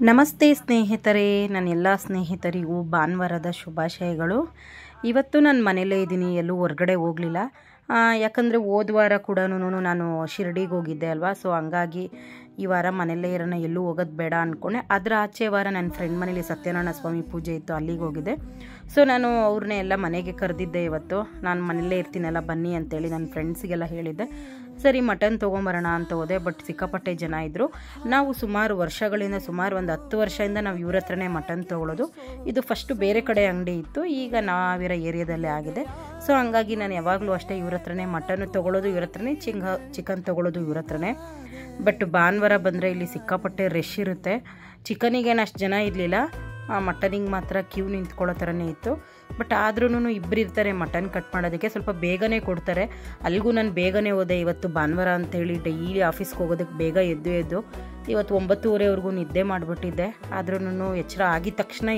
ನಮಸ್ತೆ ಸ್ನೇಹಿತರೆ, ನನ್ನ ಎಲ್ಲ ಸ್ನೇಹಿತರಿಗೂ ಭಾನುವಾರದ ಶುಭಾಶಯಗಳು. ಇವತ್ತು ನಾನು ಮನೇಲೇ ಇದ್ದೀನಿ, ಎಲ್ಲೂ ಹೊರಗಡೆ ಹೋಗಲಿಲ್ಲ. ಯಾಕಂದರೆ ಹೋದ ವಾರ ಕೂಡ ನಾನು ಶಿರ್ಡಿಗೆ ಹೋಗಿದ್ದೆ ಅಲ್ವಾ. ಸೊ ಹಂಗಾಗಿ ಈ ವಾರ ಮನೆಯಲ್ಲೇ ಇರೋಣ, ಎಲ್ಲೂ ಹೋಗೋದು ಬೇಡ ಅಂದ್ಕೊಂಡೆ. ಅದರ ಆಚೆ ವಾರ ನನ್ನ ಫ್ರೆಂಡ್ ಮನೇಲಿ ಸತ್ಯನಾರಾಯಣ ಸ್ವಾಮಿ ಪೂಜೆ ಇತ್ತು, ಅಲ್ಲಿಗೆ ಹೋಗಿದ್ದೆ. ಸೊ ನಾನು ಅವ್ರನ್ನೇ ಎಲ್ಲ ಮನೆಗೆ ಕರೆದಿದ್ದೆ. ಇವತ್ತು ನಾನು ಮನೆಯಲ್ಲೇ ಇರ್ತೀನಲ್ಲ ಬನ್ನಿ ಅಂತೇಳಿ ನನ್ನ ಫ್ರೆಂಡ್ಸಿಗೆಲ್ಲ ಹೇಳಿದ್ದೆ. ಸರಿ ಮಟನ್ ತೊಗೊಂಬರೋಣ ಅಂತ ಹೋದೆ. ಬಟ್ ಸಿಕ್ಕಾಪಟ್ಟೆ ಜನ ಇದ್ದರು. ನಾವು ಸುಮಾರು ವರ್ಷಗಳಿಂದ, ಸುಮಾರು ಒಂದು 10 ವರ್ಷದಿಂದ ನಾವು ಇವ್ರ ಹತ್ರನೇ ಮಟನ್ ತೊಗೊಳ್ಳೋದು. ಇದು ಫಸ್ಟು ಬೇರೆ ಕಡೆ ಅಂಗಡಿ ಇತ್ತು, ಈಗ ನಾವಿರೋ ಏರಿಯಾದಲ್ಲೇ ಆಗಿದೆ. ಸೊ ಹಂಗಾಗಿ ನಾನು ಯಾವಾಗಲೂ ಅಷ್ಟೇ ಇವ್ರ ಹತ್ರನೇ ಮಟನ್ ತೊಗೊಳ್ಳೋದು, ಇವ್ರ ಹತ್ರನೇ ಚಿಕನ್ ತೊಗೊಳ್ಳೋದು ಇವ್ರ ಹತ್ರನೇ. ಬಟ್ ಭಾನುವಾರ ಬಂದರೆ ಇಲ್ಲಿ ಸಿಕ್ಕಾಪಟ್ಟೆ ರಶ್ ಇರುತ್ತೆ. ಚಿಕನಿಗೇನು ಅಷ್ಟು ಜನ ಇರಲಿಲ್ಲ, ಮಟನಿಗೆ ಮಾತ್ರ ಕ್ಯೂ ನಿಂತ್ಕೊಳ್ಳೋ ಥರನೇ ಇತ್ತು. ಬಟ್ ಆದ್ರೂ ಇಬ್ಬರು ಇರ್ತಾರೆ ಮಟನ್ ಕಟ್ ಮಾಡೋದಕ್ಕೆ, ಸ್ವಲ್ಪ ಬೇಗನೆ ಕೊಡ್ತಾರೆ. ಅಲ್ಲಿಗೂ ನಾನು ಬೇಗನೆ ಹೋದೆ. ಇವತ್ತು ಭಾನುವಾರ ಅಂತೇಳಿ ಡೈಲಿ ಆಫೀಸ್ಗೆ ಹೋಗೋದಕ್ಕೆ ಬೇಗ ಎದ್ದು ಇವತ್ತು 9:30ವರೆಗೂ ನಿದ್ದೆ ಮಾಡಿಬಿಟ್ಟಿದ್ದೆ. ಆದ್ರೂ ಎಚ್ಚರ ಆಗಿದ ತಕ್ಷಣ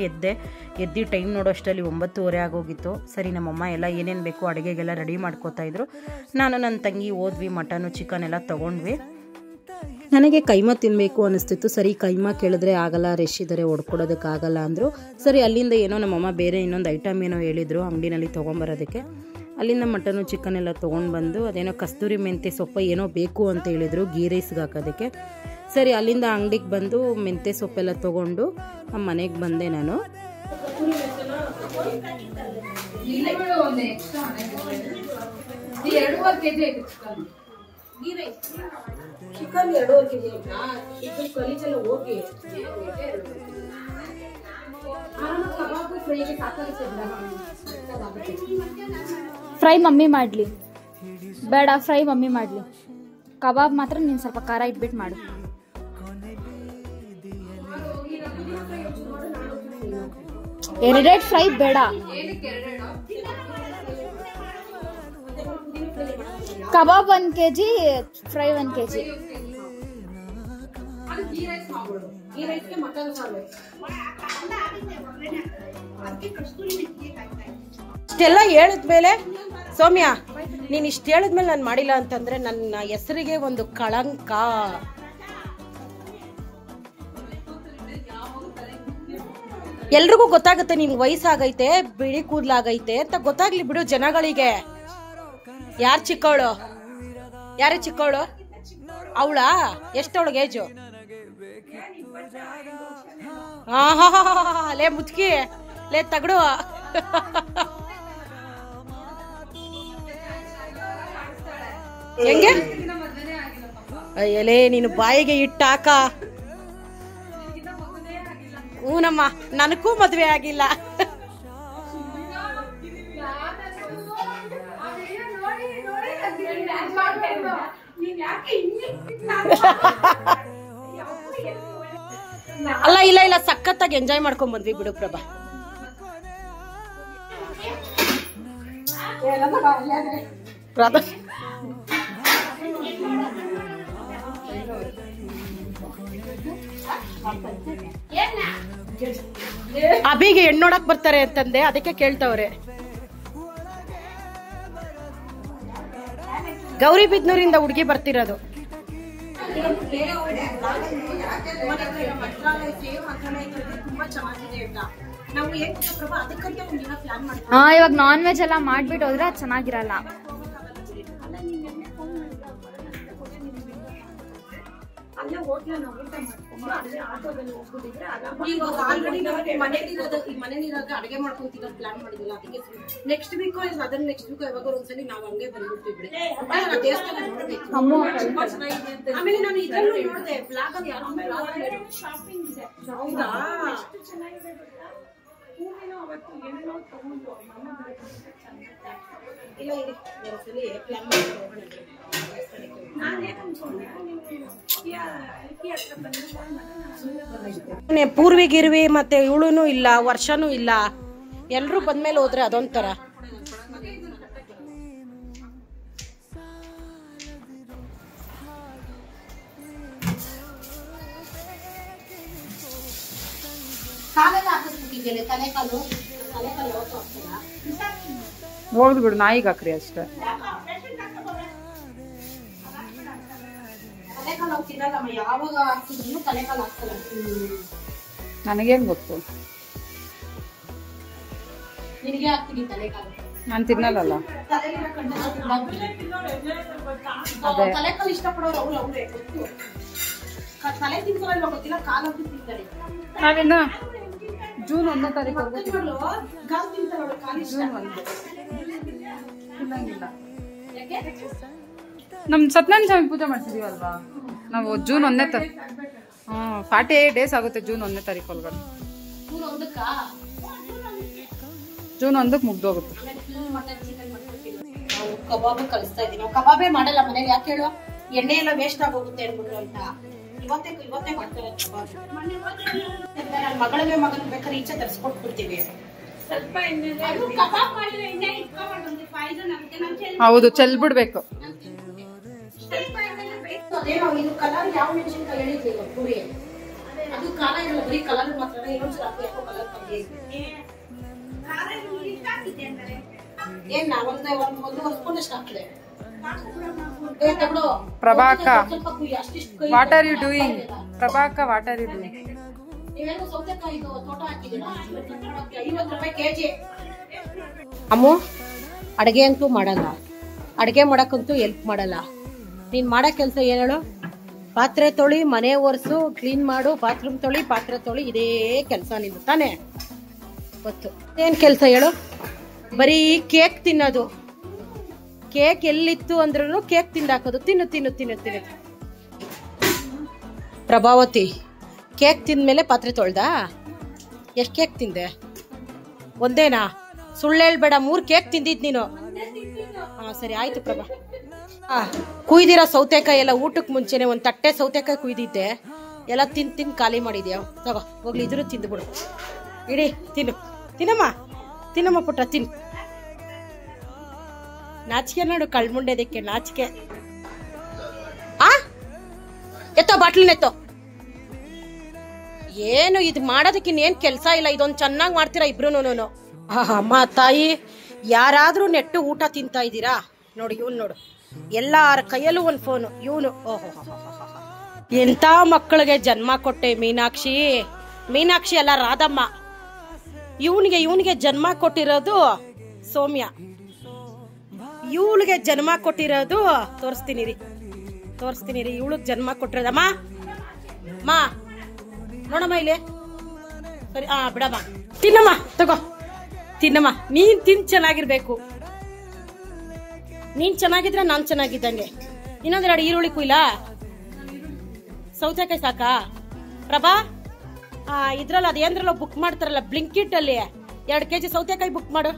ಎದ್ದು ಟೈಮ್ ನೋಡೋಷ್ಟರಲ್ಲಿ 9:30 ಆಗೋಗಿತ್ತು. ಸರಿ ನಮ್ಮಮ್ಮ ಎಲ್ಲ ಏನೇನು ಬೇಕು ಅಡುಗೆಗೆಲ್ಲ ರೆಡಿ ಮಾಡ್ಕೋತಾಯಿದ್ರು. ನಾನು ನನ್ನ ತಂಗಿ ಹೋದ್ವಿ, ಮಟನು ಚಿಕನ್ ಎಲ್ಲ ತೊಗೊಂಡ್ವಿ. ನನಗೆ ಕೈಮಾ ತಿನ್ನಬೇಕು ಅನಿಸ್ತಿತ್ತು. ಸರಿ ಕೈಮಾ ಕೇಳಿದ್ರೆ ಆಗಲ್ಲ, ರಶ್ ಇದ್ದಾರೆ, ಹೊಡ್ಕೊಡೋದಕ್ಕಾಗಲ್ಲ ಅಂದರು. ಸರಿ ಅಲ್ಲಿಂದ ಏನೋ ನಮ್ಮಮ್ಮ ಬೇರೆ ಇನ್ನೊಂದು ಐಟಮ್ ಏನೋ ಹೇಳಿದರು ಅಂಗಡಿನಲ್ಲಿ ತೊಗೊಂಬರೋದಕ್ಕೆ. ಅಲ್ಲಿಂದ ಮಟನು ಚಿಕನ್ ಎಲ್ಲ ತೊಗೊಂಡು ಬಂದು ಅದೇನೋ ಕಸ್ತೂರಿ ಮೆಂತ್ಯ ಸೊಪ್ಪು ಏನೋ ಬೇಕು ಅಂತ ಹೇಳಿದರು ಗೀ ರೈಸ್ಗೆ ಹಾಕೋದಕ್ಕೆ. ಸರಿ ಅಲ್ಲಿಂದ ಅಂಗಡಿಗೆ ಬಂದು ಮೆಂತ್ಯ ಸೊಪ್ಪೆಲ್ಲ ತೊಗೊಂಡು ಮನೆಗೆ ಬಂದೆ ನಾನು. ಚಿಕನ್ 2 kg ಇದು ಕಲೀಜೆಲ್ಲ ಹೋಗಿ ಫ್ರೈ ಮಮ್ಮಿ ಮಾಡ್ಲಿ ಬೇಡ, ಫ್ರೈ ಮಮ್ಮಿ ಮಾಡ್ಲಿ. ಕಬಾಬ್ ಮಾತ್ರ ನೀನು ಸ್ವಲ್ಪ ಖಾರ ಇಟ್ಬಿಟ್ಟು ಮಾಡು. ಎರಡೆರಡು ಫ್ರೈ ಬೇಡ, ಕಬಾಬ್ 1 kg, ಫ್ರೈ 1 kg. ಇಷ್ಟೆಲ್ಲ ಹೇಳಿದ್ಮೇಲೆ ಸೌಮ್ಯ, ನೀನ್ ಇಷ್ಟು ಹೇಳಿದ್ಮೇಲೆ ನಾನು ಮಾಡಿಲ್ಲ ಅಂತಂದ್ರೆ ನನ್ನ ಹೆಸರಿಗೆ ಒಂದು ಕಳಂಕ. ಎಲ್ರಿಗೂ ಗೊತ್ತಾಗುತ್ತೆ ನಿನ್ಗೆ ವಯಸ್ಸಾಗೈತೆ, ಬಿಳಿ ಕೂದಲಾಗೈತೆ ಅಂತ ಗೊತ್ತಾಗ್ಲಿ ಬಿಡು ಜನಗಳಿಗೆ. ಯಾರು ಚಿಕ್ಕವಳು? ಯಾರೇ ಚಿಕ್ಕವಳು? ಅವಳಾ? ಎಷ್ಟವಳಿಗೆ ಏಜು? ಲೇ ಮುತ್ಕಿ, ಲೇ ತಗಡು. ಹೆಂಗೆ ಅಯ್ಯಲೇ ನೀನು ಬಾಯಿಗೆ ಇಟ್ಟಾಕ. ಹೂನಮ್ಮ, ನನಗೂ ಮದ್ವೆ ಆಗಿಲ್ಲ. ಅಲ್ಲ ಇಲ್ಲ ಸಖತ್ತಾಗಿ ಎಂಜಾಯ್ ಮಾಡ್ಕೊಂಡ್ ಬಂದ್ವಿ ಬಿಡು ಪ್ರಭಾ. ಅಭಿಗೆ ಹೆಣ್ಣೋಡಕ್ ಬರ್ತಾರೆ ಅಂತಂದೆ, ಅದಕ್ಕೆ ಕೇಳ್ತವ್ರೆ. ಗೌರಿಬಿದ್ನೂರಿಂದ ಹುಡುಗಿ ಬರ್ತಿರೋದು. ಇವಾಗ ನಾನ್ ವೆಜ್ ಎಲ್ಲ ಮಾಡ್ಬಿಟ್ಟು ಹೋದ್ರೆ ಚೆನ್ನಾಗಿರಲ್ಲ. ಅಡಿಗೆ ಮಾಡ್ಕೊಂತಿರೋ ಪ್ಲಾನ್ ಮಾಡಿದಿಲ್ಲ, ಅದಕ್ಕೆ ನೆಕ್ಸ್ಟ್ ವೀಕ್ ಅದನ್ನ ನೆಕ್ಸ್ಟ್ ವೀಕ್ ಯಾವಾಗ ಒಂದ್ಸಲಿ ನಾವು ಹಂಗೆ ಬಂದ್ಬಿಡ್ತೀವಿ. ದೇವಸ್ಥಾನ ನೋಡ್ಬೇಕು. ಆಮೇಲೆ ನಾನು ಇದನ್ನು ನೋಡಿದೆ ಬ್ಲಾಗ್ ಅಲ್ಲಿ, ಶಾಪಿಂಗ್ ಇದೆ. ಹೌದಾ? ಇಲ್ಲ ಇದೆ ಒಂದ್ಸಲಿ ಪ್ಲಾನ್ ಮಾಡಿ ಹೋಗೋಣ. ಪೂರ್ವಿಗಿರ್ವಿ ಮತ್ತೆ ಇವಳುನು ಇಲ್ಲ, ವರ್ಷನೂ ಇಲ್ಲ, ಎಲ್ರು ಬಂದ್ಮೇಲೆ ಹೋದ್ರೆ ಅದೊಂಥರ. ಹೋಗ್ದು ಬಿಡು, ನಾಯಿಗೆ ಹಾಕ್ರಿ ಅಷ್ಟೇ. ಕಲೆಕಾಲ ತಿನ್ನಲ್ಲ, ಯಾವಾಗ ಹಾಕಿದ್ರು ಕಲೆಕಾಲ ಹಾಕ್ತಲ್ಲ. ನನಗೇನು ಗೊತ್ತು, ನಿನಗೆ ಹಾಕ್ತೀನಿ ತಲೆ ಕಾಲು. ನಾನು ತಿನ್ನಲ್ಲ. ತಲೆ ಕಾಲು ಇಷ್ಟಪಡೋರು ಅವ್ರೆ ಗೊತ್ತು. ತಲೆ ತಿನ್ಕೊಳ್ಳೋ ಗೊತ್ತಿಲ್ಲ, ಕಾಲಂತೂ ತಿಂತಾರೆ. ನಾವಿನ್ನು ಜೂನ್ 1ನೇ ತಾರೀಕು ಕಾಲು ತಿಂತಾರ, ಕಾಲು ಇಷ್ಟ. ತಿನ್ನಂಗಿಲ್ಲ. ನಮ್ ಸತ್ಯನಾರಾಯಣ ಸ್ವಾಮಿ ಪೂಜೆ ಮಾಡ್ತಿದೀವಲ್ವಾ ನಾವು ಜೂನ್ 1ನೇ ತಾರೀಕು. 48 days ಆಗುತ್ತೆ ಜೂನ್ 1ನೇ ತಾರೀಕು ಒಳಗಡೆ. ಜೂನ್ 1ಕ್ಕೆ ಮುಗ್ದೋಗುತ್ತೆ. ಕಬಾಬ್ ಕಲಿಸ್ತಾ ಇದೀನಿ. ನಾವು ಕಬಾಬೇ ಮಾಡಲ್ಲ ಮನೇಲಿ. ಯಾಕೆ ಹೇಳುವ, ಎಣ್ಣೆ ಎಲ್ಲ ವೇಸ್ಟ್ ಆಗೋಗುತ್ತೆ ಅನ್ಬಿಟ್ಟು ಅಂತ ಇವತ್ತೇ ಮಾಡ್ತಾರೆ ಕಬಾಬ್. ನನ್ನ ಮಗಳಿಗೆ ಮಗನ ಬೇಕಾದ್ರೆ ಈಚೆ ತರಿಸ್ಕೊಟ್ಬಿಡ್ತೀವಿ. ಹೌದು, ಚೆಲ್ಬಿಡ್ಬೇಕು. ಅದೇನೋ ಇದು ಕಲರ್ ಯಾವ ಮೆಣಸಿನ್ಕಾಯಿ ಹೇಳಿದ್ವಿ ಪುರಿ, ಅದು ಖಾರ ಇರಲ್ಲ, ಬರೀ ಕಲರ್ ಮಾತ್ರ. ಇನ್ನೊಂದ್ಸಲ ಯಾಕೋ ಕಲರ್ ಕಮ್ಮಿ ಏನ್ ಒಂದು ಸ್ಪೂನಷ್ಟು ಹಾಕಿದೆ. Prabhaka, what are you doing? Prabhaka, what are you doing? ನೀವೇನು ಸೌತೆಕಾಯಿ ತೋಟ ಹಾಕಿದ್ದೀರಾ? 50 ರೂಪಾಯಿ kg. ಅಮ್ಮು ಅಡಿಗೆ ಅಂತೂ ಮಾಡಲ್ಲ, ಅಡಿಗೆ ಮಾಡಕ್ಕಂತೂ ಹೆಲ್ಪ್ ಮಾಡಲ್ಲ. ನೀನ್ ಮಾಡೋ ಕೆಲಸ ಏನ್ ಹೇಳು? ಪಾತ್ರೆ ತೊಳಿ, ಮನೆ ಒರೆಸು, ಕ್ಲೀನ್ ಮಾಡು, ಬಾತ್ರೂಮ್ ತೊಳಿ, ಪಾತ್ರೆ ತೊಳಿ, ಇದೇ ಕೆಲಸ ನಿಂದು ತಾನೆ ಗೊತ್ತು. ಏನ್ ಕೆಲಸ ಹೇಳು? ಬರೀ ಕೇಕ್ ತಿನ್ನೋದು. ಕೇಕ್ ಎಲ್ಲಿತ್ತು ಅಂದ್ರೂ ಕೇಕ್ ತಿಂದಾಕೋದು. ತಿನ್ನು ತಿನ್ನು ತಿನ್ನು ತಿನ್ನು. ಪ್ರಭಾವತಿ, ಕೇಕ್ ತಿಂದ್ಮೇಲೆ ಪಾತ್ರೆ ತೊಳ್ದಾ? ಎಷ್ಟು ಕೇಕ್ ತಿಂದೆ? ಒಂದೇನಾ? ಸುಳ್ಳು ಹೇಳ್ಬೇಡ, 3 ಕೇಕ್ ತಿಂದಿದ್ ನೀನು. ಹಾ ಸರಿ ಆಯ್ತು ಪ್ರಭಾ. ಕುಯ್ದಿರೋ ಸೌತೆಕಾಯಿ ಎಲ್ಲ ಊಟಕ್ಕೆ ಮುಂಚೆನೆ ಒಂದು ತಟ್ಟೆ ಸೌತೆಕಾಯಿ ಕುಯ್ದಿದ್ದೆ, ಎಲ್ಲ ತಿಂದು ಖಾಲಿ ಮಾಡಿದ್ಯಾ? ತಗೋ ಹೋಗ್ಲಿ, ಇದ್ರು ತಿಂದ್ಬಿಡು. ಇಡಿ, ತಿನ್ನು ತಿನ್ನಮ್ಮ ಪುಟ್ಟ, ತಿನ್ನು. ನಾಚಿಕೆ ನೋಡು, ಕಳ್ಮುಂಡೆದಕ್ಕೆ ನಾಚಿಕೆ. ಎತ್ತೋ ಬಾಟ್ಲಿನೆತ್ತೋ. ಏನು ಇದು ಮಾಡೋದಕ್ಕೆ ಇನ್ನೇನ್ ಕೆಲಸ ಇಲ್ಲ. ಇದೊಂದು ಚೆನ್ನಾಗಿ ಮಾಡ್ತೀರಾ ಇಬ್ರು. ಅಮ್ಮ ತಾಯಿ, ಯಾರಾದ್ರೂ ನೆಟ್ಟು ಊಟ ತಿಂತಾ ಇದ್ದೀರಾ? ನೋಡಿ ಇವನು ನೋಡು, ಎಲ್ಲಾರ ಕೈಯಲ್ಲೂ ಒಂದು ಫೋನು. ಇವನು ಓಹೋ, ಎಂತ ಮಕ್ಕಳಿಗೆ ಜನ್ಮ ಕೊಟ್ಟೆ ಮೀನಾಕ್ಷಿ ಅಲ್ಲ, ರಾಧಮ್ಮ. ಇವನಿಗೆ ಜನ್ಮ ಕೊಟ್ಟಿರೋದು ಸೌಮ್ಯ. ಇವಳಿಗೆ ಜನ್ಮ ಕೊಟ್ಟಿರೋದು ತೋರಿಸ್ತೀನಿ ರೀ. ಇವಳಿಗೆ ಜನ್ಮ ಕೊಟ್ಟಿರೋದಮ್ಮ. ನೋಡಮ್ಮ ಇಲ್ಲಿ. ಸರಿ, ಬಿಡಮ್ಮ. ತಿನ್ನಮ್ಮ, ತಗೋ ತಿನ್ನಮ್ಮ. ನೀನ್ ಚೆನ್ನಾಗಿರ್ಬೇಕು. ನೀನ್ ಚೆನ್ನಾಗಿದ್ರೆ ನಾನ್ ಚೆನ್ನಾಗಿದ್ದಂಗೆ. ಇನ್ನೊಂದು 2 ಈರುಳ್ಳಿ ಕುಯ್ಲ, ಸೌತೆಕಾಯಿ ಸಾಕಾ? ಪ್ರಭಾ, ಇದ್ರಲ್ಲಿ ಅದೇಂದ್ರಲ್ಲ ಬುಕ್ ಮಾಡ್ತಾರಲ್ಲ ಬ್ಲಿಂಕಿಟ್ ಅಲ್ಲಿ, 2 kg ಸೌತೆಕಾಯಿ ಬುಕ್ ಮಾಡು.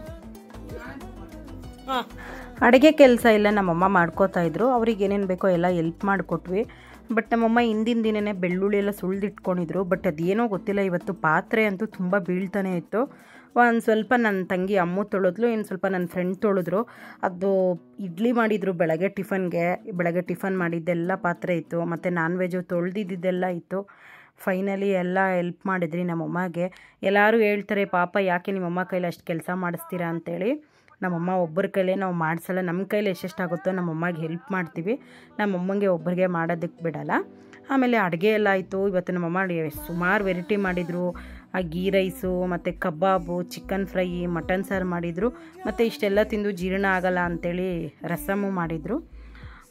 ಅಡುಗೆ ಕೆಲಸ ಎಲ್ಲ ನಮ್ಮಮ್ಮ ಮಾಡ್ಕೋತಾ ಇದ್ರು. ಅವ್ರಿಗೆ ಏನೇನು ಬೇಕೋ ಎಲ್ಲ ಹೆಲ್ಪ್ ಮಾಡಿಕೊಟ್ವಿ. ಬಟ್ ನಮ್ಮಮ್ಮ ಹಿಂದಿನ ದಿನನೇ ಬೆಳ್ಳುಳ್ಳಿ ಎಲ್ಲ ಸುಳಿದಿಟ್ಕೊಂಡಿದ್ರು. ಬಟ್ ಅದೇನೋ ಗೊತ್ತಿಲ್ಲ, ಇವತ್ತು ಪಾತ್ರೆ ಅಂತೂ ತುಂಬ ಬೀಳ್ತಾನೆ ಇತ್ತು. ಒಂದು ಸ್ವಲ್ಪ ನನ್ನ ತಂಗಿ ಅಮ್ಮು ತೊಳೆದ್ಲು, ಇನ್ನು ಸ್ವಲ್ಪ ನನ್ನ ಫ್ರೆಂಡ್ ತೊಳೆದ್ರು. ಅದು ಇಡ್ಲಿ ಮಾಡಿದರು ಬೆಳಗ್ಗೆ ಟಿಫನ್ ಮಾಡಿದ್ದೆಲ್ಲ ಪಾತ್ರೆ ಇತ್ತು, ಮತ್ತು ನಾನ್ ವೆಜ್ಜು ತೊಳೆದಿದ್ದೆಲ್ಲ ಇತ್ತು. ಫೈನಲಿ ಎಲ್ಲ ಹೆಲ್ಪ್ ಮಾಡಿದ್ರಿ ನಮ್ಮಮ್ಮಗೆ. ಎಲ್ಲರೂ ಹೇಳ್ತಾರೆ, ಪಾಪ ಯಾಕೆ ನಿಮ್ಮಮ್ಮ ಕೈಲಿ ಅಷ್ಟು ಕೆಲಸ ಮಾಡಿಸ್ತೀರಾ ಅಂತೇಳಿ. ನಮ್ಮಮ್ಮ ಒಬ್ಬರ ಕೈಲೇ ನಾವು ಮಾಡಿಸಲ್ಲ, ನಮ್ಮ ಕೈಲಿ ಎಷ್ಟೆಷ್ಟಾಗುತ್ತೋ ನಮ್ಮಮ್ಮಗೆ ಹೆಲ್ಪ್ ಮಾಡ್ತೀವಿ. ನಮ್ಮಮ್ಮಂಗೆ ಒಬ್ಬರಿಗೆ ಮಾಡೋದಕ್ಕೆ ಬಿಡಲ್ಲ. ಆಮೇಲೆ ಅಡುಗೆ ಎಲ್ಲ ಆಯಿತು. ಇವತ್ತು ನಮ್ಮಮ್ಮ ಸುಮಾರು ವೆರೈಟಿ ಮಾಡಿದರು. ಗೀ ರೈಸು, ಮತ್ತು ಕಬಾಬು, ಚಿಕನ್ ಫ್ರೈ, ಮಟನ್ ಸಾರು ಮಾಡಿದರು. ಮತ್ತು ಇಷ್ಟೆಲ್ಲ ತಿಂದು ಜೀರ್ಣ ಆಗಲ್ಲ ಅಂಥೇಳಿ ರಸಮು ಮಾಡಿದರು.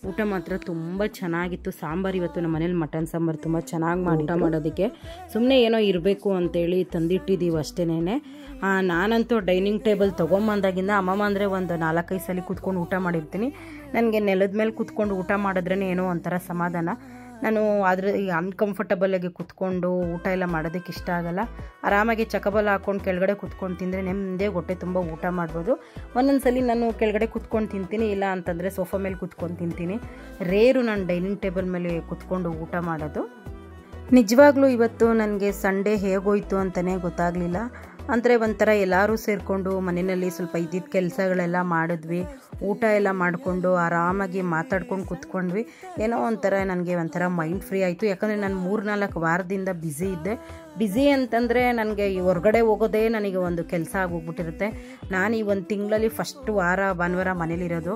ಊಟ ಮಾತ್ರ ತುಂಬ ಚೆನ್ನಾಗಿತ್ತು. ಸಾಂಬಾರು ಇವತ್ತು ನಮ್ಮ ಮನೇಲಿ ಮಟನ್ ಸಾಂಬಾರು ತುಂಬ ಚೆನ್ನಾಗಿ ಮಾಡಿ ಊಟ ಮಾಡೋದಕ್ಕೆ. ಸುಮ್ಮನೆ ಏನೋ ಇರಬೇಕು ಅಂತೇಳಿ ತಂದಿಟ್ಟಿದ್ದೀವಿ ಅಷ್ಟೇನೆ. ನಾನಂತೂ ಡೈನಿಂಗ್ ಟೇಬಲ್ ತೊಗೊಂಬಂದಾಗಿಂದ ಅಮ್ಮಮ್ಮ ಅಂದರೆ ಒಂದು 4-5 ಸಲ ಕೂತ್ಕೊಂಡು ಊಟ ಮಾಡಿರ್ತೀನಿ. ನನಗೆ ನೆಲದ ಮೇಲೆ ಕೂತ್ಕೊಂಡು ಊಟ ಮಾಡಿದ್ರೇ ಏನೋ ಒಂಥರ ಸಮಾಧಾನ. ನಾನು ಆದರೆ ಅನ್ಕಂಫರ್ಟಬಲಾಗಿ ಕೂತ್ಕೊಂಡು ಊಟ ಎಲ್ಲ ಮಾಡೋದಕ್ಕೆ ಇಷ್ಟ ಆಗಲ್ಲ. ಆರಾಮಾಗಿ ಚಕಬಲ ಹಾಕ್ಕೊಂಡು ಕೆಳಗಡೆ ಕೂತ್ಕೊಂಡು ತಿಂದರೆ ನೆಮ್ಮದೇ ಹೊಟ್ಟೆ ತುಂಬ ಊಟ ಮಾಡ್ಬೋದು. ಒಂದೊಂದು ಸಲ ನಾನು ಕೆಳಗಡೆ ಕೂತ್ಕೊಂಡು ತಿಂತೀನಿ, ಇಲ್ಲ ಅಂತಂದರೆ ಸೋಫಾ ಮೇಲೆ ಕೂತ್ಕೊಂಡು ತಿಂತೀನಿ. ರೇರು ನಾನು ಡೈನಿಂಗ್ ಟೇಬಲ್ ಮೇಲೆ ಕೂತ್ಕೊಂಡು ಊಟ ಮಾಡೋದು. ನಿಜವಾಗ್ಲೂ ಇವತ್ತು ನನಗೆ ಸಂಡೇ ಹೇಗೋಯ್ತು ಅಂತಲೇ ಗೊತ್ತಾಗಲಿಲ್ಲ. ಅಂದರೆ ಒಂಥರ ಎಲ್ಲರೂ ಸೇರಿಕೊಂಡು ಮನೆಯಲ್ಲಿ ಸ್ವಲ್ಪ ಇದ್ದಿದ್ದ ಕೆಲಸಗಳೆಲ್ಲ ಮಾಡಿದ್ವಿ. ಊಟ ಎಲ್ಲ ಮಾಡಿಕೊಂಡು ಆರಾಮಾಗಿ ಮಾತಾಡ್ಕೊಂಡು ಕೂತ್ಕೊಂಡ್ವಿ. ಏನೋ ಒಂಥರ ನನಗೆ ಒಂಥರ ಮೈಂಡ್ ಫ್ರೀ ಆಯಿತು. ಯಾಕಂದರೆ ನಾನು 3-4 ವಾರದಿಂದ ಬ್ಯುಸಿ ಇದ್ದೆ. ಬ್ಯುಸಿ ಅಂತಂದರೆ ನನಗೆ ಈ ಹೊರಗಡೆ ಹೋಗೋದೇ ನನಗೆ ಒಂದು ಕೆಲಸ ಆಗೋಗ್ಬಿಟ್ಟಿರುತ್ತೆ. ನಾನು ಈ 1 ತಿಂಗಳಲ್ಲಿ ಫಸ್ಟ್ ವಾರ ಭಾನುವಾರ ಮನೇಲಿರೋದು.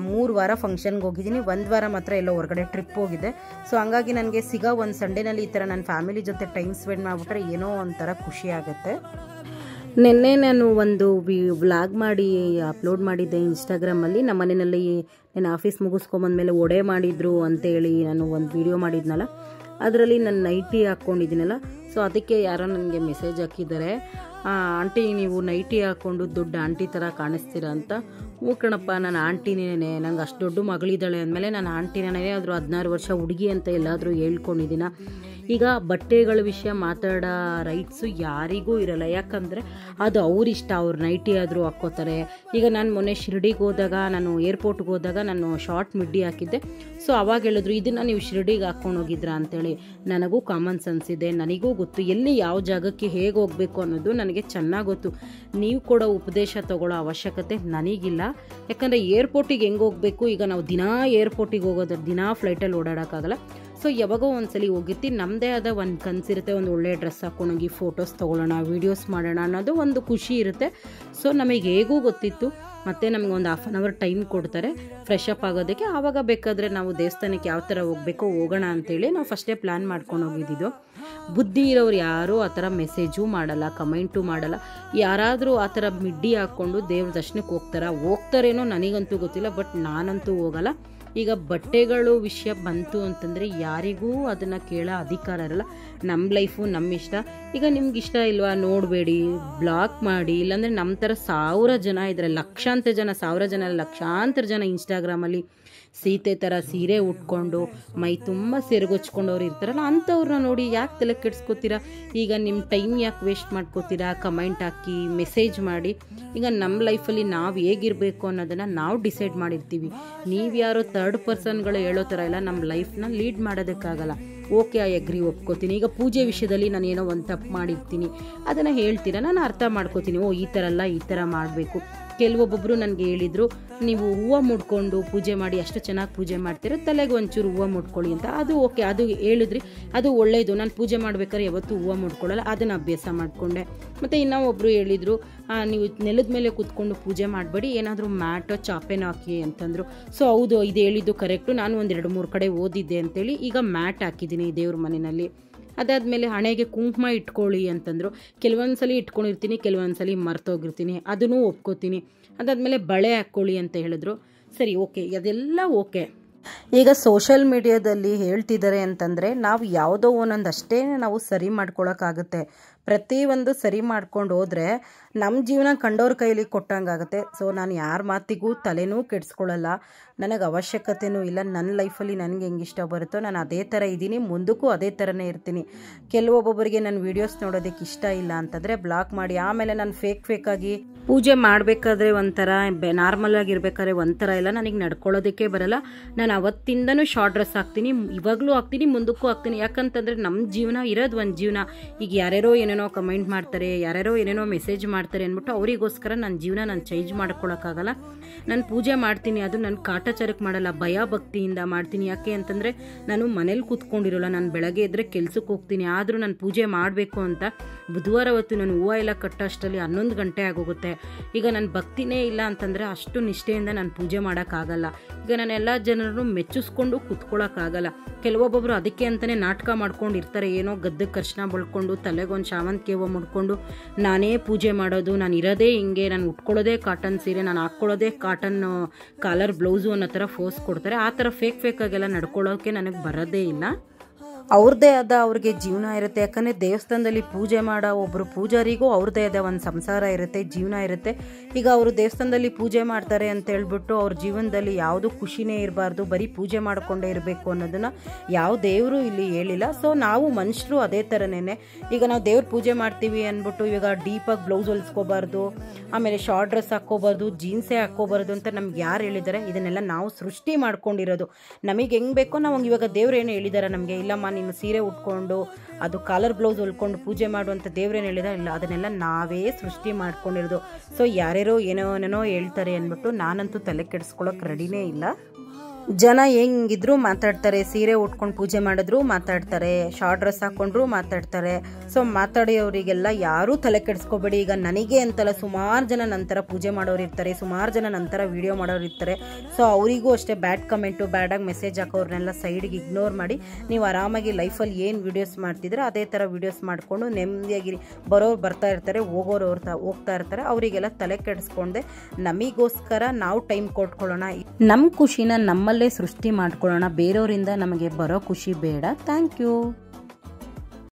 3 ವಾರ ಫಂಕ್ಷನ್ಗೆ ಹೋಗಿದ್ದೀನಿ, 1 ವಾರ ಮಾತ್ರ ಎಲ್ಲೋ ಹೊರಗಡೆ ಟ್ರಿಪ್ ಹೋಗಿದ್ದೆ. ಸೊ ಹಂಗಾಗಿ ನನಗೆ ಸಿಗೋ ಒಂದು ಸಂಡೇನಲ್ಲಿ ಈ ಥರ ನನ್ನ ಫ್ಯಾಮಿಲಿ ಜೊತೆ ಟೈಮ್ ಸ್ಪೆಂಡ್ ಮಾಡಿಬಿಟ್ರೆ ಏನೋ ಒಂಥರ ಖುಷಿ ಆಗುತ್ತೆ. ನಿನ್ನೆ ನಾನು ಒಂದು ವ್ಲಾಗ್ ಮಾಡಿ ಅಪ್ಲೋಡ್ ಮಾಡಿದ್ದೆ ಇನ್ಸ್ಟಾಗ್ರಾಮಲ್ಲಿ. ನಮ್ಮ ಮನೆಯಲ್ಲಿ ನಾನು ಆಫೀಸ್ ಮುಗಿಸ್ಕೊಂಬಂದ್ಮೇಲೆ ಒಡೆ ಮಾಡಿದ್ರು ಅಂತೇಳಿ ನಾನು ಒಂದು ವಿಡಿಯೋ ಮಾಡಿದ್ನಲ್ಲ, ಅದರಲ್ಲಿ ನಾನು ನೈಟಿ ಹಾಕ್ಕೊಂಡಿದ್ದೀನಲ್ಲ. ಸೊ ಅದಕ್ಕೆ ಯಾರೋ ನನಗೆ ಮೆಸೇಜ್ ಹಾಕಿದ್ದಾರೆ, ಆಂಟಿ ನೀವು ನೈಟಿ ಹಾಕ್ಕೊಂಡು ದೊಡ್ಡ ಆಂಟಿ ಥರ ಕಾಣಿಸ್ತೀರಾ ಅಂತ. ಹ್ಞೂ ಕಣಪ್ಪ, ನಾನು ಆಂಟಿನೇ, ನಂಗೆ ಅಷ್ಟು ದೊಡ್ಡ ಮಗಳಿದ್ದಾಳೆ ಅಂದಮೇಲೆ ನಾನು ಆಂಟಿನೇ. ಆದರೂ 16 ವರ್ಷ ಹುಡುಗಿ ಅಂತ ಎಲ್ಲಾದರೂ ಹೇಳ್ಕೊಂಡಿದ್ದೀನ. ಈಗ ಬಟ್ಟೆಗಳ ವಿಷಯ ಮಾತಾಡೋ ರೈಟ್ಸು ಯಾರಿಗೂ ಇರಲ್ಲ. ಯಾಕಂದರೆ ಅದು ಅವ್ರಿಷ್ಟ, ಅವ್ರು ನೈಟಿ ಆದರೂ ಹಾಕ್ಕೋತಾರೆ. ಈಗ ನಾನು ಮೊನ್ನೆ ಶಿರ್ಡಿಗೆ ಹೋದಾಗ, ನಾನು ಏರ್ಪೋರ್ಟ್ಗೆ ಹೋದಾಗ ನಾನು ಶಾರ್ಟ್ ಮಿಡ್ಡಿ ಹಾಕಿದ್ದೆ. ಸೊ ಅವಾಗ ಹೇಳಿದ್ರು ಇದನ್ನು ನೀವು ಶಿರ್ಡಿಗೆ ಹಾಕ್ಕೊಂಡು ಹೋಗಿದ್ರಾ ಅಂತೇಳಿ. ನನಗೂ ಕಾಮನ್ ಸೆನ್ಸ್ ಇದೆ, ನನಗೂ ಗೊತ್ತು ಎಲ್ಲಿ ಯಾವ ಜಾಗಕ್ಕೆ ಹೇಗೆ ಹೋಗಬೇಕು ಅನ್ನೋದು ನನಗೆ ಚೆನ್ನಾಗಿ ಗೊತ್ತು. ನೀವು ಕೂಡ ಉಪದೇಶ ತಗೊಳ್ಳೋ ಅವಶ್ಯಕತೆ ನನಗಿಲ್ಲ. ಯಾಕಂದರೆ ಏರ್ಪೋರ್ಟಿಗೆ ಹೆಂಗೆ ಹೋಗಬೇಕು, ಈಗ ನಾವು ದಿನಾ ಏರ್ಪೋರ್ಟಿಗೆ ಹೋಗೋದು, ದಿನಾ ಫ್ಲೈಟಲ್ಲಿ ಓಡಾಡೋಕ್ಕಾಗಲ್ಲ. ಸೊ ಯಾವಾಗೋ ಒಂದ್ಸಲಿ ಹೋಗಿರ್ತೀವಿ, ನಮ್ಮದೇ ಆದ ಒಂದು ಕನಸಿರುತ್ತೆ, ಒಂದು ಒಳ್ಳೆ ಡ್ರೆಸ್ ಹಾಕ್ಕೊಂಡೋಗಿ ಫೋಟೋಸ್ ತೊಗೊಳ್ಳೋಣ, ವೀಡಿಯೋಸ್ ಮಾಡೋಣ ಅನ್ನೋದು ಒಂದು ಖುಷಿ ಇರುತ್ತೆ. ಸೊ ನಮಗೆ ಹೇಗೂ ಗೊತ್ತಿತ್ತು. ಮತ್ತು ನಮ್ಗೆ ಒಂದು 1/2 ಅವರ್ ಟೈಮ್ ಕೊಡ್ತಾರೆ ಫ್ರೆಶ್ ಅಪ್ ಆಗೋದಕ್ಕೆ. ಆವಾಗ ಬೇಕಾದರೆ ನಾವು ದೇವಸ್ಥಾನಕ್ಕೆ ಯಾವ ಥರ ಹೋಗಬೇಕೋ ಹೋಗೋಣ ಅಂತೇಳಿ ನಾವು ಫಸ್ಟೇ ಪ್ಲ್ಯಾನ್ ಮಾಡ್ಕೊಂಡು ಹೋಗಿದ್ದು. ಬುದ್ಧಿ ಇರೋರು ಯಾರೂ ಆ ಥರ ಮೆಸೇಜು ಮಾಡಲ್ಲ, ಕಮೆಂಟು ಮಾಡಲ್ಲ. ಯಾರಾದರೂ ಆ ಥರ ಮಿಡ್ಡಿ ಹಾಕ್ಕೊಂಡು ದೇವ್ರ ದರ್ಶನಕ್ಕೆ ಹೋಗ್ತಾರೇನೋ ನನಗಂತೂ ಗೊತ್ತಿಲ್ಲ, ಬಟ್ ನಾನಂತೂ ಹೋಗಲ್ಲ. ಈಗ ಬಟ್ಟೆಗಳು ವಿಷಯ ಬಂತು ಅಂತಂದರೆ ಯಾರಿಗೂ ಅದನ್ನು ಕೇಳೋ ಅಧಿಕಾರ ಇರಲ್ಲ. ನಮ್ಮ ಲೈಫು ನಮ್ಮ ಇಷ್ಟ. ಈಗ ನಿಮ್ಗೆ ಇಷ್ಟ ಇಲ್ವಾ, ನೋಡಬೇಡಿ, ಬ್ಲಾಕ್ ಮಾಡಿ. ಇಲ್ಲಾಂದರೆ ನಮ್ಮ ಥರ 1000 ಜನ ಇದ್ದಾರೆ, ಲಕ್ಷಾಂತರ ಜನ, 1000 ಜನ ಲಕ್ಷಾಂತರ ಜನ ಇನ್ಸ್ಟಾಗ್ರಾಮಲ್ಲಿ ಸೀತೆ ಥರ ಸೀರೆ ಉಟ್ಕೊಂಡು ಮೈ ತುಂಬ ಸೆರಗೊಚ್ಕೊಂಡವ್ರು ಇರ್ತಾರಲ್ಲ, ಅಂಥವ್ರನ್ನ ನೋಡಿ ಯಾಕೆ ತಲೆ ಕೆಡಿಸ್ಕೋತೀರಾ? ಈಗ ನಿಮ್ಮ ಟೈಮ್ ಯಾಕೆ ವೇಸ್ಟ್ ಮಾಡ್ಕೋತೀರಾ? ಕಮೆಂಟ್ ಹಾಕಿ, ಮೆಸೇಜ್ ಮಾಡಿ. ಈಗ ನಮ್ಮ ಲೈಫಲ್ಲಿ ನಾವು ಹೇಗಿರಬೇಕು ಅನ್ನೋದನ್ನು ನಾವು ಡಿಸೈಡ್ ಮಾಡಿರ್ತೀವಿ. ನೀವು ಯಾರೋ 3rd ಪರ್ಸನ್ಗಳು ಹೇಳೋ ಥರ ಎಲ್ಲ ನಮ್ಮ ಲೈಫ್ನ ಲೀಡ್ ಮಾಡೋದಕ್ಕಾಗಲ್ಲ. ಓಕೆ, ಐ ಅಗ್ರಿ, ಒಪ್ಕೋತೀನಿ. ಈಗ ಪೂಜೆ ವಿಷಯದಲ್ಲಿ ನಾನು ಏನೋ ಒಂದು ತಪ್ಪು ಮಾಡಿರ್ತೀನಿ, ಅದನ್ನು ಹೇಳ್ತೀರಾ, ನಾನು ಅರ್ಥ ಮಾಡ್ಕೋತೀನಿ. ಈ ಥರ ಅಲ್ಲ, ಈ ಥರ ಮಾಡಬೇಕು. ಕೆಲವೊಬ್ಬೊಬ್ಬರು ನನಗೆ ಹೇಳಿದರು, ನೀವು ಹೂವು ಮುಡ್ಕೊಂಡು ಪೂಜೆ ಮಾಡಿ ಅಷ್ಟು ಚೆನ್ನಾಗಿ ಪೂಜೆ ಮಾಡ್ತೀರ, ತಲೆಗೆ ಒಂಚೂರು ಹೂವು ಮುಡ್ಕೊಳ್ಳಿ ಅಂತ. ಅದು ಓಕೆ, ಅದು ಹೇಳಿದ್ರಿ, ಅದು ಒಳ್ಳೆಯದು. ನಾನು ಪೂಜೆ ಮಾಡ್ಬೇಕಾದ್ರೆ ಯಾವತ್ತೂ ಹೂವು ಮುಡ್ಕೊಳ್ಳಲ್ಲ, ಅದನ್ನು ಅಭ್ಯಾಸ ಮಾಡಿಕೊಂಡೆ. ಮತ್ತು ಇನ್ನೊಬ್ಬರು ಹೇಳಿದರು, ನೀವು ನೆಲದ ಮೇಲೆ ಕೂತ್ಕೊಂಡು ಪೂಜೆ ಮಾಡಬೇಡಿ, ಏನಾದರೂ ಮ್ಯಾಟೋ ಚಾಪೆನೋ ಹಾಕಿ ಅಂತಂದರು. ಸೊ ಹೌದು, ಇದು ಹೇಳಿದ್ದು ಕರೆಕ್ಟು. ನಾನು ಒಂದು 2-3 ಕಡೆ ಓದಿದ್ದೆ ಅಂತೇಳಿ ಈಗ ಮ್ಯಾಟ್ ಹಾಕಿದ್ದೀನಿ ದೇವ್ರ ಮನೆಯಲ್ಲಿ. ಅದಾದಮೇಲೆ ಹಣೆಗೆ ಕುಂಕುಮ ಇಟ್ಕೊಳ್ಳಿ ಅಂತಂದರು. ಕೆಲವೊಂದ್ಸಲಿ ಇಟ್ಕೊಂಡಿರ್ತೀನಿ, ಕೆಲವೊಂದ್ಸಲಿ ಮರ್ತೋಗಿರ್ತೀನಿ, ಅದನ್ನು ಒಪ್ಕೋತೀನಿ. ಅದಾದಮೇಲೆ ಬಳೆ ಹಾಕ್ಕೊಳ್ಳಿ ಅಂತ ಹೇಳಿದ್ರು. ಸರಿ, ಓಕೆ, ಅದೆಲ್ಲ ಓಕೆ. ಈಗ ಸೋಷಲ್ ಮೀಡಿಯಾದಲ್ಲಿ ಹೇಳ್ತಿದ್ದಾರೆ ಅಂತಂದರೆ ನಾವು ಯಾವುದೋ ಒಂದೊಂದಷ್ಟೇ ನಾವು ಸರಿ ಮಾಡ್ಕೊಳಕ್ಕಾಗುತ್ತೆ. ಪ್ರತಿಯೊಂದು ಸರಿ ಮಾಡ್ಕೊಂಡು ಹೋದರೆ ನಮ್ಮ ಜೀವನ ಕಂಡವ್ರ ಕೈಲಿ ಕೊಟ್ಟಂಗಾಗುತ್ತೆ. ಸೊ ನಾನು ಯಾರ ಮಾತಿಗೂ ತಲೆನೂ ಕೆಡಿಸ್ಕೊಳ್ಳಲ್ಲ, ನನಗೆ ಅವಶ್ಯಕತೆಯೂ ಇಲ್ಲ. ನನ್ನ ಲೈಫಲ್ಲಿ ನನಗೆ ಹೆಂಗೆ ಇಷ್ಟ ಬರುತ್ತೋ ನಾನು ಅದೇ ಥರ ಇದ್ದೀನಿ, ಮುಂದಕ್ಕೂ ಅದೇ ಥರನೇ ಇರ್ತೀನಿ. ಕೆಲವೊಬ್ಬೊಬ್ಬರಿಗೆ ನನ್ನ ವೀಡಿಯೋಸ್ ನೋಡೋದಕ್ಕೆ ಇಷ್ಟ ಇಲ್ಲ ಅಂತಂದರೆ ಬ್ಲಾಕ್ ಮಾಡಿ. ಆಮೇಲೆ ನಾನು ಫೇಕಾಗಿ ಪೂಜೆ ಮಾಡಬೇಕಾದ್ರೆ ಒಂಥರ, ನಾರ್ಮಲ್ ಆಗಿರ್ಬೇಕಾದ್ರೆ ಒಂಥರ ಇಲ್ಲ, ನನಗೆ ನಡ್ಕೊಳ್ಳೋದಕ್ಕೆ ಬರಲ್ಲ. ನಾನು ಅವತ್ತಿಂದನೂ ಶಾರ್ಟ್ ಡ್ರೆಸ್ ಹಾಕ್ತೀನಿ, ಇವಾಗಲೂ ಹಾಕ್ತೀನಿ, ಮುಂದಕ್ಕೂ ಹಾಕ್ತೀನಿ. ಯಾಕಂತಂದರೆ ನಮ್ಮ ಜೀವನ ಇರೋದು ಒಂದು ಜೀವನ. ಈಗ ಯಾರ್ಯಾರೋ ಏನೇನೋ ಕಮೆಂಟ್ ಮಾಡ್ತಾರೆ, ಯಾರ್ಯಾರೋ ಏನೇನೋ ಮೆಸೇಜ್ ಮಾಡ್ತಾರೆ ಅಂದ್ಬಿಟ್ಟು ಅವರಿಗೋಸ್ಕರ ನನ್ನ ಜೀವನ ನಾನು ಚೇಂಜ್ ಮಾಡ್ಕೊಳಕ್ಕಾಗಲ್ಲ. ನಾನು ಪೂಜೆ ಮಾಡ್ತೀನಿ, ಅದು ನಾನು ಕಾಟಾಚಾರಕ್ಕೆ ಮಾಡಲ್ಲ, ಭಯ ಭಕ್ತಿಯಿಂದ ಮಾಡ್ತೀನಿ. ಯಾಕೆ ಅಂತಂದರೆ ನಾನು ಮನೇಲಿ ಕೂತ್ಕೊಂಡಿರೋಲ್ಲ, ನಾನು ಬೆಳಗ್ಗೆ ಎದ್ದರೆ ಕೆಲ್ಸಕ್ಕೆ ಹೋಗ್ತೀನಿ. ಆದರೂ ನಾನು ಪೂಜೆ ಮಾಡಬೇಕು ಅಂತ ಬುಧವಾರ ಹೊತ್ತು ನಾನು ಹೂವು ಎಲ್ಲ ಕಟ್ಟೋಷ್ಟರಲ್ಲಿ 11 ಗಂಟೆ ಆಗೋಗುತ್ತೆ. ಈಗ ನನ್ನ ಭಕ್ತಿನೇ ಇಲ್ಲ ಅಂತಂದರೆ ಅಷ್ಟು ನಿಷ್ಠೆಯಿಂದ ನಾನು ಪೂಜೆ ಮಾಡೋಕ್ಕಾಗಲ್ಲ. ಈಗ ನಾನು ಎಲ್ಲ ಜನರನ್ನು ಮೆಚ್ಚಿಸ್ಕೊಂಡು ಕೂತ್ಕೊಳ್ಳೋಕ್ಕಾಗಲ್ಲ. ಕೆಲವೊಬ್ಬೊಬ್ಬರು ಅದಕ್ಕೆ ಅಂತಲೇ ನಾಟಕ ಮಾಡ್ಕೊಂಡು ಇರ್ತಾರೆ, ಏನೋ ಗದ್ದಕ್ಕೆ ಅರ್ಶಿನ ಬಳ್ಕೊಂಡು ತಲೆಗೊಂದು ಶಾವಂತಿಗೆ ಹೂವು ಮುಡ್ಕೊಂಡು ನಾನೇ ಪೂಜೆ ಮಾಡೋದು, ನಾನು ಇರೋದೇ ಹಿಂಗೆ, ನಾನು ಉಟ್ಕೊಳ್ಳೋದೇ ಕಾಟನ್ ಸೀರೆ, ನಾನು ಹಾಕ್ಕೊಳ್ಳೋದೇ ಕಾಟನ್ ಕಾಲರ್ ಬ್ಲೌಸು ಅನ್ನೋ ಥರ ಫೋರ್ಸ್ ಕೊಡ್ತಾರೆ. ಆ ಥರ ಫೇಕಾಗೆಲ್ಲ ನಡ್ಕೊಳ್ಳೋಕ್ಕೆ ನನಗೆ ಬರೋದೇ ಇಲ್ಲ. ಅವ್ರದ್ದೇ ಆದ ಅವ್ರಿಗೆ ಜೀವನ ಇರುತ್ತೆ. ಯಾಕಂದರೆ ದೇವಸ್ಥಾನದಲ್ಲಿ ಪೂಜೆ ಮಾಡೋ ಒಬ್ಬರು ಪೂಜಾರಿಗೂ ಅವ್ರದ್ದೇ ಆದ ಒಂದು ಸಂಸಾರ ಇರುತ್ತೆ, ಜೀವನ ಇರುತ್ತೆ. ಈಗ ಅವರು ದೇವಸ್ಥಾನದಲ್ಲಿ ಪೂಜೆ ಮಾಡ್ತಾರೆ ಅಂತ ಹೇಳ್ಬಿಟ್ಟು ಅವ್ರ ಜೀವನದಲ್ಲಿ ಯಾವುದು ಖುಷಿನೇ ಇರಬಾರ್ದು, ಬರೀ ಪೂಜೆ ಮಾಡಿಕೊಂಡೇ ಇರಬೇಕು ಅನ್ನೋದನ್ನು ಯಾವ ದೇವರು ಇಲ್ಲಿ ಹೇಳಿಲ್ಲ. ಸೊ ನಾವು ಮನುಷ್ಯರು ಅದೇ ಥರನೇ. ಈಗ ನಾವು ದೇವ್ರ ಪೂಜೆ ಮಾಡ್ತೀವಿ ಅಂದ್ಬಿಟ್ಟು ಇವಾಗ ಡೀಪಾಗಿ ಬ್ಲೌಸ್ ಹೊಲಿಸ್ಕೋಬಾರ್ದು, ಆಮೇಲೆ ಶಾರ್ಟ್ ಡ್ರೆಸ್ ಹಾಕ್ಕೋಬಾರ್ದು, ಜೀನ್ಸೇ ಹಾಕ್ಕೋಬಾರ್ದು ಅಂತ ನಮ್ಗೆ ಯಾರು ಹೇಳಿದ್ದಾರೆ? ಇದನ್ನೆಲ್ಲ ನಾವು ಸೃಷ್ಟಿ ಮಾಡ್ಕೊಂಡಿರೋದು. ನಮಗೆ ಹೆಂಗೆ ಬೇಕೋ ನಾವು ಇವಾಗ ದೇವ್ರು ಏನು ಹೇಳಿದ್ದಾರೆ ನಮಗೆ, ಇಲ್ಲಮ್ಮ ನೀನು ಸೀರೆ ಉಟ್ಕೊಂಡು ಅದು ಕಾಲರ್ ಬ್ಲೌಸ್ ಹೊಲ್ಕೊಂಡು ಪೂಜೆ ಮಾಡುವಂಥ ದೇವ್ರೇನು ಹೇಳಿದ ಇಲ್ಲ, ಅದನ್ನೆಲ್ಲ ನಾವೇ ಸೃಷ್ಟಿ ಮಾಡ್ಕೊಂಡಿರೋದು. ಸೊ ಯಾರ್ಯಾರೋ ಏನೇನೋ ಹೇಳ್ತಾರೆ ಅಂದ್ಬಿಟ್ಟು ನಾನಂತೂ ತಲೆ ಕೆಡಿಸ್ಕೊಳ್ಳೋಕೆ ರೆಡಿನೇ ಇಲ್ಲ. ಜನ ಹೆಂಗಿದ್ರು ಮಾತಾಡ್ತಾರೆ, ಸೀರೆ ಉಟ್ಕೊಂಡು ಪೂಜೆ ಮಾಡಿದ್ರು ಮಾತಾಡ್ತಾರೆ, ಶಾರ್ಟ್ ಡ್ರೆಸ್ ಹಾಕೊಂಡ್ರು ಮಾತಾಡ್ತಾರೆ. ಸೊ ಮಾತಾಡಿಯೋರಿಗೆಲ್ಲ ಯಾರೂ ತಲೆ ಕೆಡಿಸ್ಕೋಬೇಡಿ. ಈಗ ನನಗೆ ಅಂತಲ್ಲ, ಸುಮಾರು ಜನ ನಂತರ ಪೂಜೆ ಮಾಡೋರು ಇರ್ತಾರೆ, ಸುಮಾರು ಜನ ನಂತರ ವಿಡಿಯೋ ಮಾಡೋರು ಇರ್ತಾರೆ. ಸೊ ಅವರಿಗೂ ಅಷ್ಟೇ ಬ್ಯಾಡ್ ಕಮೆಂಟು, ಬ್ಯಾಡಾಗಿ ಮೆಸೇಜ್ ಹಾಕೋರ್ನೆಲ್ಲ ಸೈಡಿಗೆ ಇಗ್ನೋರ್ ಮಾಡಿ ನೀವು ಆರಾಮಾಗಿ ಲೈಫಲ್ಲಿ ಏನು ವೀಡಿಯೋಸ್ ಮಾಡ್ತಿದ್ರೆ ಅದೇ ಥರ ವೀಡಿಯೋಸ್ ಮಾಡಿಕೊಂಡು ನೆಮ್ಮದಿಯಾಗಿ ಬರೋರು ಬರ್ತಾ ಇರ್ತಾರೆ, ಹೋಗೋರು ಹೋಗ್ತಾ ಇರ್ತಾರೆ. ಅವರಿಗೆಲ್ಲ ತಲೆ ಕೆಡಿಸ್ಕೊಂಡೆ ನಮಗೋಸ್ಕರ ನಾವು ಟೈಮ್ ಕೊಟ್ಕೊಳ್ಳೋಣ, ನಮ್ಮ ಖುಷಿನ ನಮ್ಮಲ್ಲೇ ಸೃಷ್ಟಿ ಮಾಡ್ಕೊಳ್ಳೋಣ. ಬೇರೆಯವರಿಂದ ನಮಗೆ ಬರೋ ಖುಷಿ ಬೇಡ. Thank you.